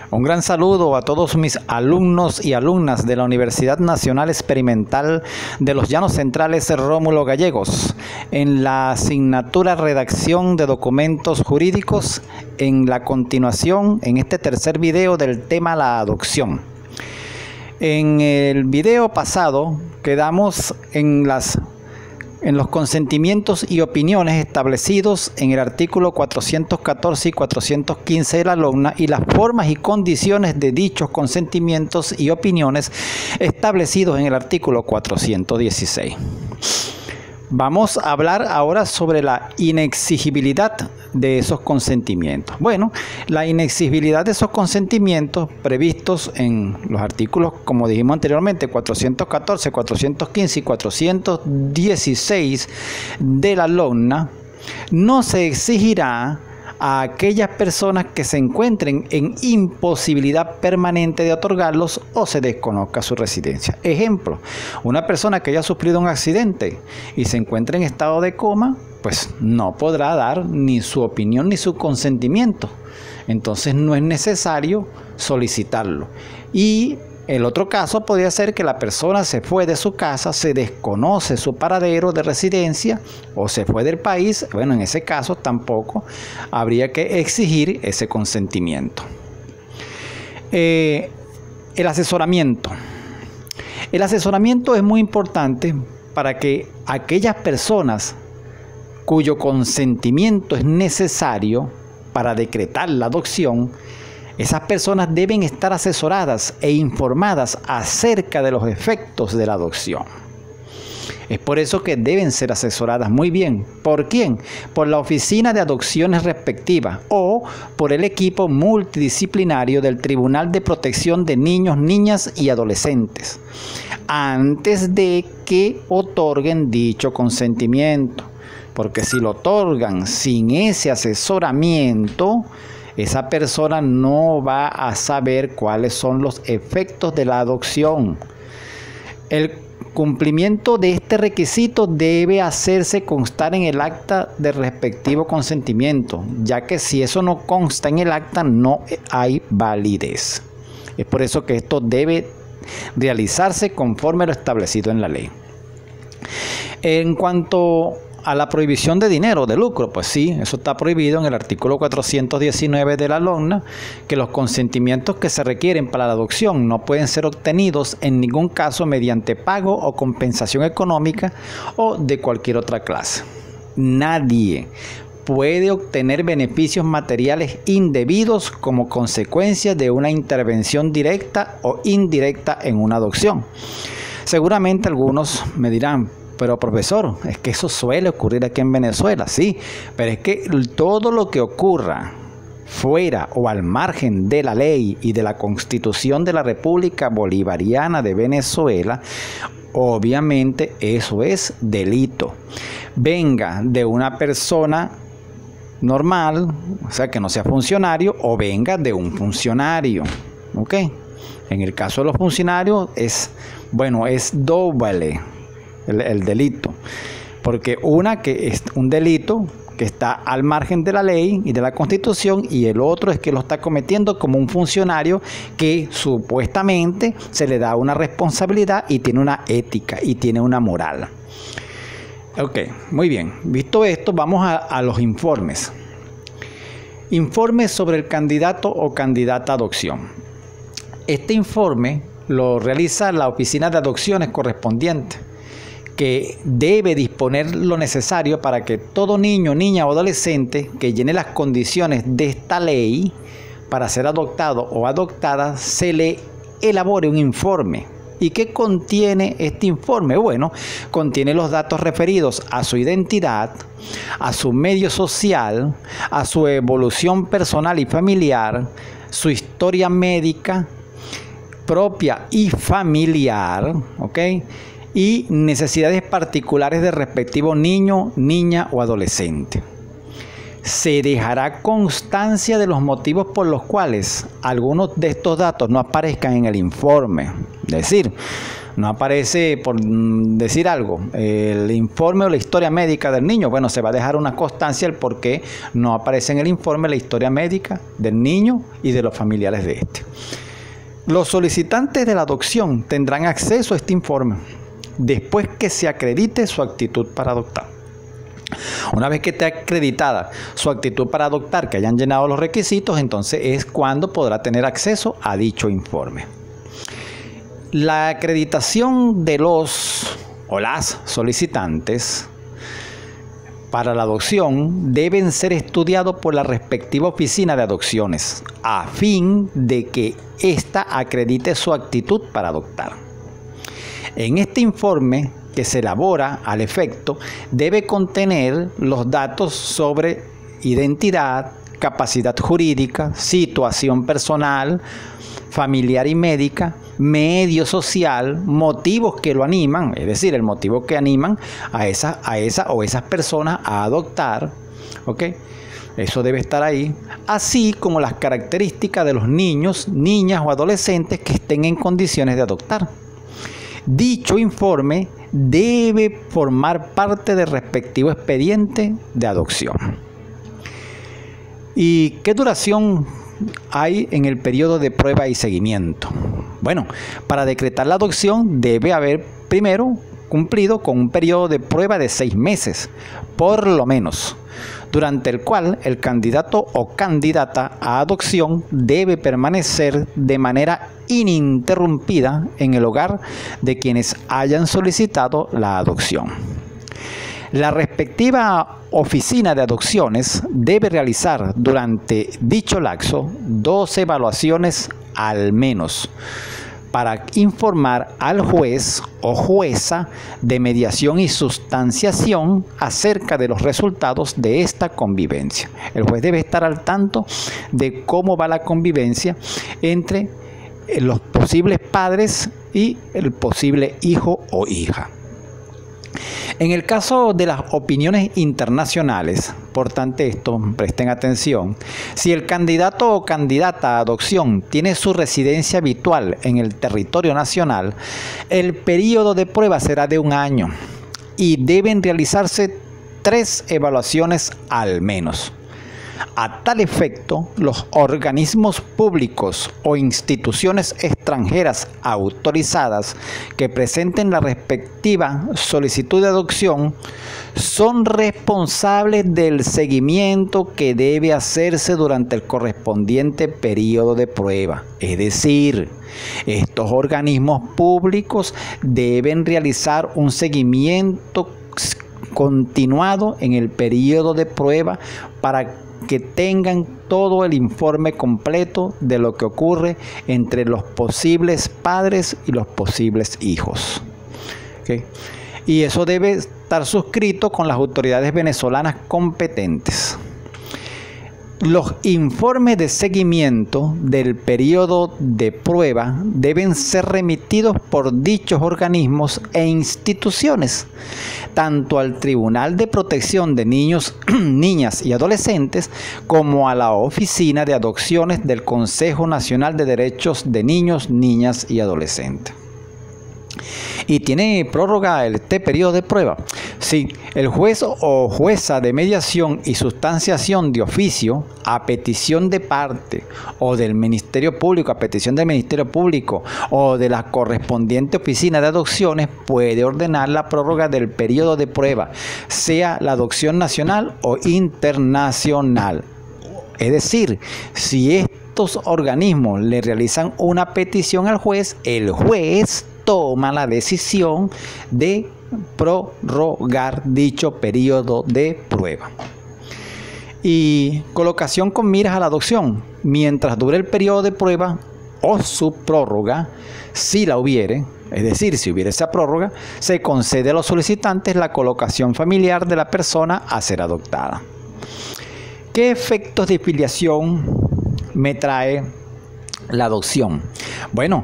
Un gran saludo a todos mis alumnos y alumnas de la Universidad Nacional Experimental de los Llanos Centrales Rómulo Gallegos, en la asignatura Redacción de Documentos Jurídicos, en la continuación, en este tercer video del tema la adopción. En el video pasado quedamos en los consentimientos y opiniones establecidos en el artículo 414 y 415 de la LOGNA y las formas y condiciones de dichos consentimientos y opiniones establecidos en el artículo 416. Vamos a hablar ahora sobre la inexigibilidad de esos consentimientos. Bueno, la inexigibilidad de esos consentimientos previstos en los artículos, como dijimos anteriormente, 414, 415 y 416 de la LOGNA, no se exigirá a aquellas personas que se encuentren en imposibilidad permanente de otorgarlos o se desconozca su residencia. Ejemplo, una persona que haya sufrido un accidente y se encuentra en estado de coma, pues no podrá dar ni su opinión ni su consentimiento. Entonces no es necesario solicitarlo. Y el otro caso podría ser que la persona se fue de su casa, se desconoce su paradero de residencia o se fue del país. Bueno, en ese caso tampoco habría que exigir ese consentimiento. El asesoramiento. El asesoramiento es muy importante para que aquellas personas cuyo consentimiento es necesario para decretar la adopción, esas personas deben estar asesoradas e informadas acerca de los efectos de la adopción. Es por eso que deben ser asesoradas muy bien. ¿Por quién? Por la oficina de adopciones respectiva o por el equipo multidisciplinario del Tribunal de Protección de Niños, Niñas y Adolescentes, antes de que otorguen dicho consentimiento. Porque si lo otorgan sin ese asesoramiento, esa persona no va a saber cuáles son los efectos de la adopción. El cumplimiento de este requisito debe hacerse constar en el acta del respectivo consentimiento, ya que si eso no consta en el acta, no hay validez. Es por eso que esto debe realizarse conforme lo establecido en la ley. En cuanto a la prohibición de dinero, de lucro, pues sí, eso está prohibido en el artículo 419 de la LOGNA, que los consentimientos que se requieren para la adopción no pueden ser obtenidos en ningún caso mediante pago o compensación económica o de cualquier otra clase. Nadie puede obtener beneficios materiales indebidos como consecuencia de una intervención directa o indirecta en una adopción. Seguramente algunos me dirán: pero profesor, es que eso suele ocurrir aquí en Venezuela, sí, pero es que todo lo que ocurra fuera o al margen de la ley y de la Constitución de la República Bolivariana de Venezuela, obviamente eso es delito. Venga de una persona normal, o sea, que no sea funcionario, o venga de un funcionario, ¿ok? En el caso de los funcionarios es doble el delito, porque que es un delito que está al margen de la ley y de la Constitución, y el otro es que lo está cometiendo como un funcionario que supuestamente se le da una responsabilidad y tiene una ética y tiene una moral. Ok, muy bien. Visto esto, vamos a los informes. Informe sobre el candidato o candidata a adopción. Este informe lo realiza la oficina de adopciones correspondiente, que debe disponer lo necesario para que todo niño, niña o adolescente que llene las condiciones de esta ley para ser adoptado o adoptada, se le elabore un informe. ¿Y qué contiene este informe? Bueno, contiene los datos referidos a su identidad, a su medio social, a su evolución personal y familiar, su historia médica propia y familiar, ¿ok?, y necesidades particulares del respectivo niño, niña o adolescente. Se dejará constancia de los motivos por los cuales algunos de estos datos no aparezcan en el informe. Es decir, No aparece, por decir algo, el informe o la historia médica del niño. Bueno, se va a dejar una constancia el por qué no aparece en el informe la historia médica del niño y de los familiares de este. Los solicitantes de la adopción tendrán acceso a este informe después que se acredite su actitud para adoptar. Una vez que esté acreditada su actitud para adoptar, que hayan llenado los requisitos, entonces es cuando podrá tener acceso a dicho informe. La acreditación de los o las solicitantes para la adopción deben ser estudiados por la respectiva oficina de adopciones a fin de que ésta acredite su actitud para adoptar. En este informe que se elabora al efecto debe contener los datos sobre identidad, capacidad jurídica, situación personal, familiar y médica, medio social, motivos que lo animan, es decir, el motivo que animan a esa o esas personas a adoptar, ¿ok? Eso debe estar ahí, así como las características de los niños, niñas o adolescentes que estén en condiciones de adoptar. Dicho informe debe formar parte del respectivo expediente de adopción. ¿Y qué duración hay en el periodo de prueba y seguimiento? Bueno, para decretar la adopción debe haber primero cumplido con un periodo de prueba de 6 meses, por lo menos, durante el cual el candidato o candidata a adopción debe permanecer de manera ininterrumpida en el hogar de quienes hayan solicitado la adopción. La respectiva oficina de adopciones debe realizar durante dicho lapso 2 evaluaciones al menos para informar al juez o jueza de mediación y sustanciación acerca de los resultados de esta convivencia. El juez debe estar al tanto de cómo va la convivencia entre los posibles padres y el posible hijo o hija. En el caso de las opiniones internacionales, importante esto, presten atención, si el candidato o candidata a adopción tiene su residencia habitual en el territorio nacional, el periodo de prueba será de 1 año y deben realizarse 3 evaluaciones al menos. A tal efecto, los organismos públicos o instituciones extranjeras autorizadas que presenten la respectiva solicitud de adopción son responsables del seguimiento que debe hacerse durante el correspondiente periodo de prueba. Es decir, estos organismos públicos deben realizar un seguimiento continuado en el periodo de prueba para que tengan todo el informe completo de lo que ocurre entre los posibles padres y los posibles hijos. ¿Okay? Y eso debe estar suscrito con las autoridades venezolanas competentes. Los informes de seguimiento del periodo de prueba deben ser remitidos por dichos organismos e instituciones, tanto al Tribunal de Protección de Niños, Niñas y Adolescentes, como a la Oficina de Adopciones del Consejo Nacional de Derechos de Niños, Niñas y Adolescentes. ¿Y tiene prórroga este periodo de prueba? Sí, el juez o jueza de mediación y sustanciación de oficio, a petición de parte o del Ministerio Público, a petición del Ministerio Público o de la correspondiente oficina de adopciones, puede ordenar la prórroga del periodo de prueba, sea la adopción nacional o internacional. Es decir, si estos organismos le realizan una petición al juez, el juez toma la decisión de prorrogar dicho periodo de prueba. Y colocación con miras a la adopción. Mientras dure el periodo de prueba o su prórroga, si la hubiere, es decir, si hubiera esa prórroga, se concede a los solicitantes la colocación familiar de la persona a ser adoptada. ¿Qué efectos de filiación me trae la adopción? Bueno,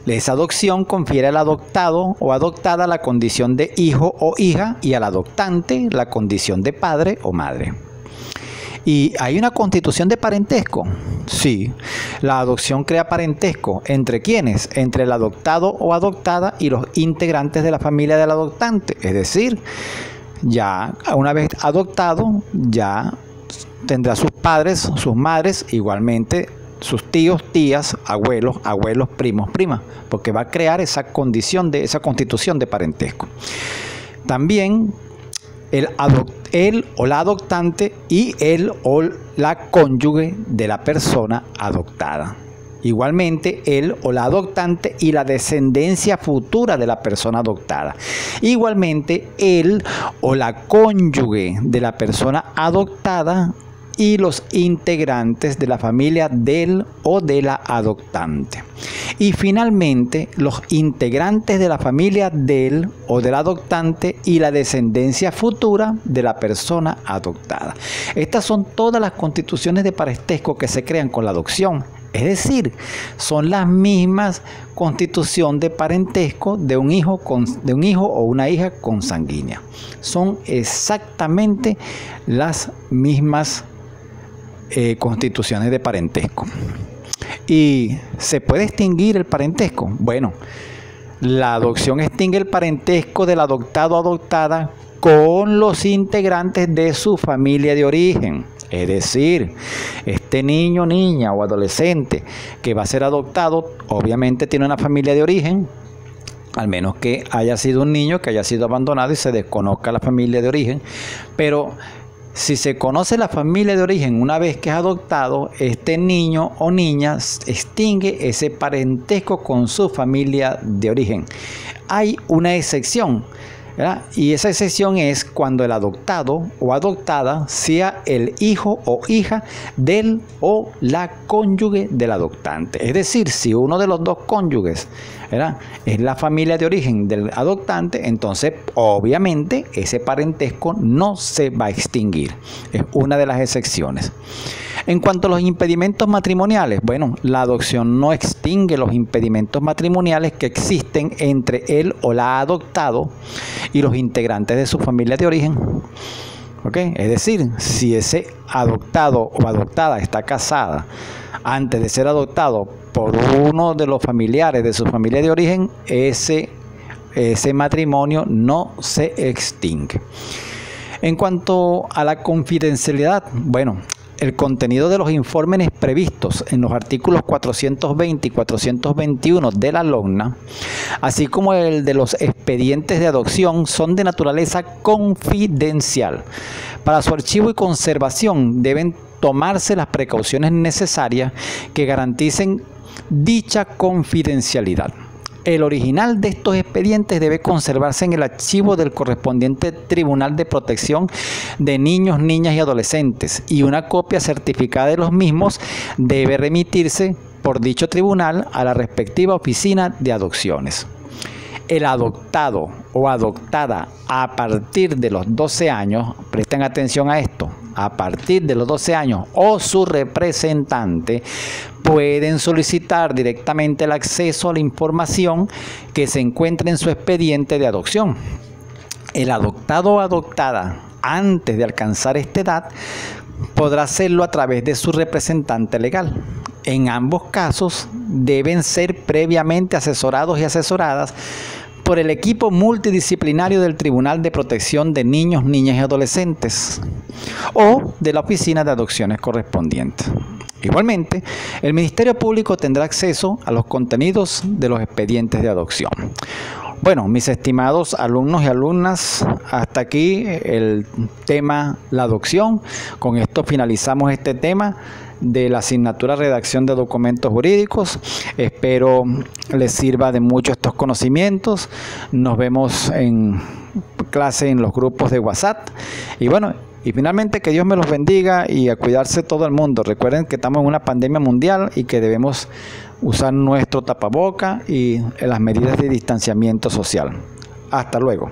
esa adopción confiere al adoptado o adoptada la condición de hijo o hija y al adoptante la condición de padre o madre. ¿Y hay una constitución de parentesco? Sí, la adopción crea parentesco. ¿Entre quiénes? Entre el adoptado o adoptada y los integrantes de la familia del adoptante. Es decir, ya una vez adoptado, ya tendrá sus padres, sus madres, igualmente sus tíos, tías, abuelos, primos, primas, porque va a crear esa constitución de parentesco. También el o la adoptante y el o la cónyuge de la persona adoptada. Igualmente, el o la adoptante y la descendencia futura de la persona adoptada. Igualmente, el o la cónyuge de la persona adoptada y los integrantes de la familia del o de la adoptante. Y finalmente, los integrantes de la familia del o del adoptante y la descendencia futura de la persona adoptada. Estas son todas las constituciones de parentesco que se crean con la adopción. Es decir, son las mismas constitución de parentesco de un hijo o una hija consanguínea. Son exactamente las mismas constituciones de parentesco. ¿Y se puede extinguir el parentesco? Bueno, la adopción extingue el parentesco del adoptado o adoptada con los integrantes de su familia de origen. Es decir, este niño, niña o adolescente que va a ser adoptado, obviamente tiene una familia de origen, al menos que haya sido un niño que haya sido abandonado y se desconozca la familia de origen. Pero si se conoce la familia de origen una vez que es adoptado, este niño o niña extingue ese parentesco con su familia de origen. Hay una excepción, ¿verdad? Y esa excepción es cuando el adoptado o adoptada sea el hijo o hija del o la cónyuge del adoptante. Es decir, si uno de los dos cónyuges, ¿verdad?, es la familia de origen del adoptante, entonces obviamente ese parentesco no se va a extinguir. Es una de las excepciones. En cuanto a los impedimentos matrimoniales, bueno, la adopción no extingue los impedimentos matrimoniales que existen entre él o la adoptado y los integrantes de su familia de origen. ¿Ok? Es decir, si ese adoptado o adoptada está casada antes de ser adoptado por uno de los familiares de su familia de origen, ese matrimonio no se extingue. En cuanto a la confidencialidad, bueno, el contenido de los informes previstos en los artículos 420 y 421 de la LOGNA, así como el de los expedientes de adopción, son de naturaleza confidencial. Para su archivo y conservación deben tomarse las precauciones necesarias que garanticen dicha confidencialidad. El original de estos expedientes debe conservarse en el archivo del correspondiente Tribunal de Protección de Niños, Niñas y Adolescentes, y una copia certificada de los mismos debe remitirse por dicho tribunal a la respectiva oficina de adopciones. El adoptado o adoptada a partir de los 12 años, presten atención a esto, a partir de los 12 años o su representante pueden solicitar directamente el acceso a la información que se encuentra en su expediente de adopción. El adoptado o adoptada, antes de alcanzar esta edad, podrá hacerlo a través de su representante legal. En ambos casos deben ser previamente asesorados y asesoradas por el equipo multidisciplinario del Tribunal de Protección de Niños, Niñas y Adolescentes o de la oficina de adopciones correspondiente. Igualmente, el Ministerio Público tendrá acceso a los contenidos de los expedientes de adopción. Bueno, mis estimados alumnos y alumnas, hasta aquí el tema la adopción. Con esto finalizamos este tema de la asignatura Redacción de Documentos Jurídicos. Espero les sirva de mucho estos conocimientos. Nos vemos en clase en los grupos de WhatsApp. Y bueno, y finalmente que Dios me los bendiga y a cuidarse todo el mundo. Recuerden que estamos en una pandemia mundial y que debemos usar nuestro tapaboca y las medidas de distanciamiento social. Hasta luego.